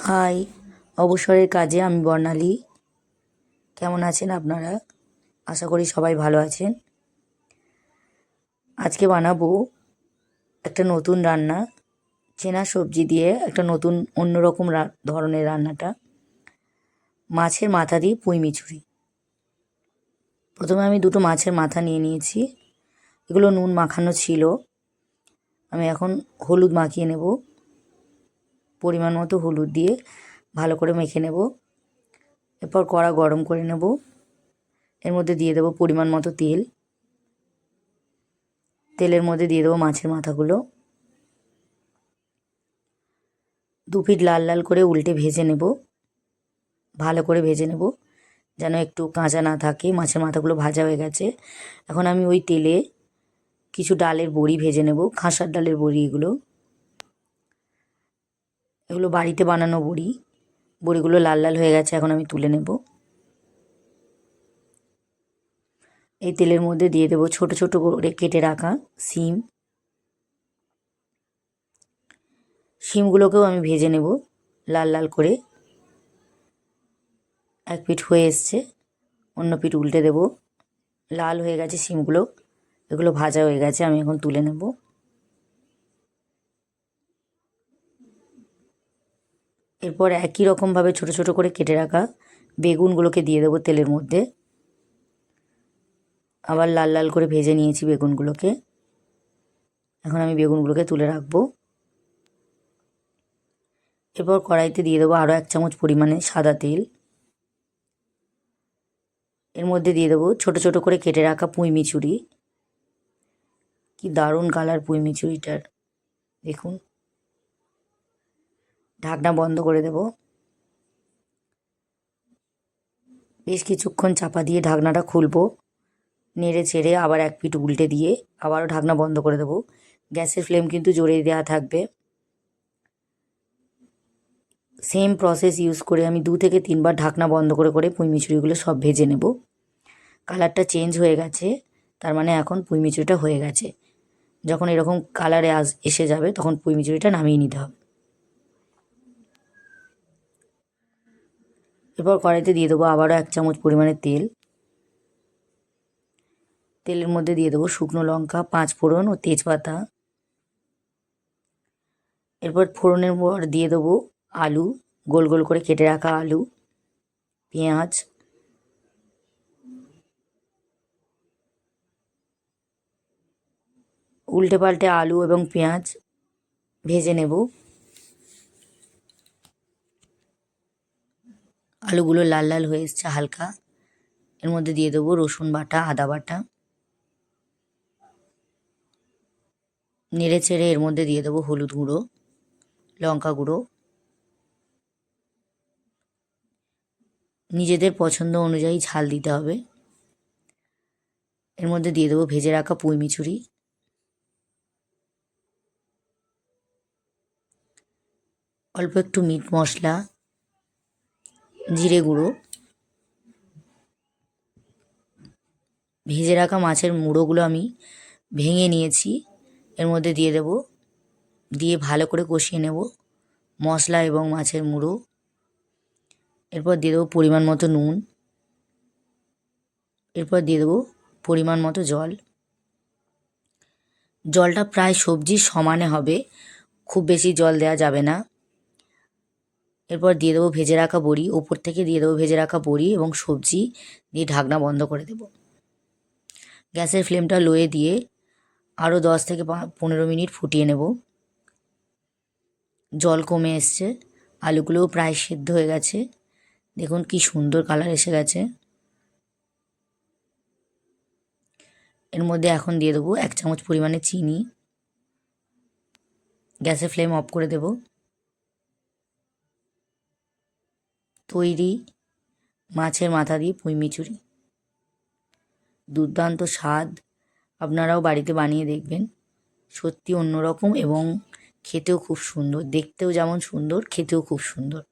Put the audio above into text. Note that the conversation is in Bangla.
হাই, অবসরের কাজে আমি বর্ণালী। কেমন আছেন আপনারা? আশা করি সবাই ভালো আছেন। আজকে বানাবো একটা নতুন রান্না, চেনা সবজি দিয়ে একটা নতুন অন্যরকম ধরনের রান্নাটা, মাছের মাথা দিয়ে পুঁই মিচুরি। প্রথমে আমি দুটো মাছের মাথা নিয়ে নিয়েছি। এগুলো নুন মাখানো ছিল। আমি এখন হলুদ মাখিয়ে নেব। পরিমাণ মতো হলুদ দিয়ে ভালো করে মেখে নেব। এরপর কড়া গরম করে নেব। এর মধ্যে দিয়ে দেবো পরিমাণ মতো তেল। তেলের মধ্যে দিয়ে দেবো মাছের মাথাগুলো। 2 পিঠ লাল লাল করে উল্টে ভেজে নেব। ভালো করে ভেজে নেব যেন একটু কাঁচা না থাকে। মাছের মাথাগুলো ভাজা হয়ে গেছে। এখন আমি ওই তেলে কিছু ডালের বড়ি ভেজে নেব, খাসার ডালের বড়ি। এগুলো বাড়িতে বানানো বড়ি। বড়িগুলো লাল লাল হয়ে গেছে, এখন আমি তুলে নেব। এই তেলের মধ্যে দিয়ে দেবো ছোট ছোট করে কেটে রাখা শিম। শিমগুলোকেও আমি ভেজে নেব লাল লাল করে। এক পিঠ হয়ে এসছে, অন্য পিঠ উল্টে দেব। লাল হয়ে গেছে শিমগুলো, এগুলো ভাজা হয়ে গেছে, আমি এখন তুলে নেব। এরপর একই রকমভাবে ছোট ছোট করে কেটে রাখা বেগুনগুলোকে দিয়ে দেবো তেলের মধ্যে। আবার লাল লাল করে ভেজে নিয়েছি বেগুনগুলোকে। এখন আমি বেগুনগুলোকে তুলে রাখবো। এরপর কড়াইতে দিয়ে দেবো আরও 1 চামচ পরিমাণে সাদা তেল। এর মধ্যে দিয়ে দেবো ছোট ছোট করে কেটে রাখা পুঁই মিচুরি। কি দারুণ কালার পুঁই মিচুরিটার, দেখুন। ঢাকনা বন্ধ করে দেব। বেশ কিছুক্ষণ চাপা দিয়ে ঢাকনাটা খুলবো। নেড়ে চেড়ে আবার এক পিঠ উল্টে দিয়ে আবারও ঢাকনা বন্ধ করে দেবো। গ্যাসের ফ্লেম কিন্তু জোরেই দেওয়া থাকবে। সেম প্রসেস ইউজ করে আমি 2 থেকে 3 বার ঢাকনা বন্ধ করে করে পুঁই মিচুরিগুলো সব ভেজে নেব। কালারটা চেঞ্জ হয়ে গেছে, তার মানে এখন পুঁই মিচুরিটা হয়ে গেছে। যখন এরকম কালারে এসে যাবে তখন পুঁই মিচুরিটা নামিয়ে নিতে হবে। এরপর কড়াইতে দিয়ে দেবো আবারও 1 চামচ পরিমাণে তেল। তেলের মধ্যে দিয়ে দেবো শুকনো লঙ্কা, 5 ফোড়ন ও তেজপাতা। এরপর ফোড়নের পর দিয়ে দেবো আলু, গোল গোল করে কেটে রাখা আলু, পেঁয়াজ। উল্টে পাল্টে আলু এবং পেঁয়াজ ভেজে নেব। আলুগুলো লাল লাল হয়ে এসছে হালকা। এর মধ্যে দিয়ে দেবো রসুন বাটা, আদা বাটা। নেড়ে চেড়ে এর মধ্যে দিয়ে দেবো হলুদ গুঁড়ো, লঙ্কা গুঁড়ো। নিজেদের পছন্দ অনুযায়ী ঝাল দিতে হবে। এর মধ্যে দিয়ে দেবো ভেজে রাখা পুঁই মিচুরি। অল্প একটু মিট মশলা, জিরে গুঁড়ো। ভেজে রাখা মাছের মুড়োগুলো আমি ভেঙে নিয়েছি, এর মধ্যে দিয়ে দেব। দিয়ে ভালো করে কষিয়ে নেব মশলা এবং মাছের মুড়ো। এরপর দিয়ে দেবো পরিমাণ মতো নুন। এরপর দিয়ে দেবো পরিমাণ মতো জল। জলটা প্রায় সবজির সমানে হবে, খুব বেশি জল দেওয়া যাবে না। এরপর দিয়ে দেবো ভেজে রাখা বড়ি, ওপর থেকে দিয়ে দেবো ভেজে রাখা বড়ি এবং সবজি দিয়ে ঢাকনা বন্ধ করে দেব। গ্যাসের ফ্লেমটা লোয়ে দিয়ে আরও 10 থেকে 15 মিনিট ফুটিয়ে নেব। জল কমে এসছে, আলুগুলোও প্রায় সেদ্ধ হয়ে গেছে। দেখুন কি সুন্দর কালার এসে গেছে। এর মধ্যে এখন দিয়ে দেবো 1 চামচ পরিমাণে চিনি। গ্যাসের ফ্লেম অফ করে দেব। তৈরি মাছের মাথা দিয়ে পুঁই মিচুরি। দুর্দান্ত স্বাদ, আপনারাও বাড়িতে বানিয়ে দেখবেন। সত্যি অন্যরকম এবং খেতেও খুব সুন্দর। দেখতেও যেমন সুন্দর, খেতেও খুব সুন্দর।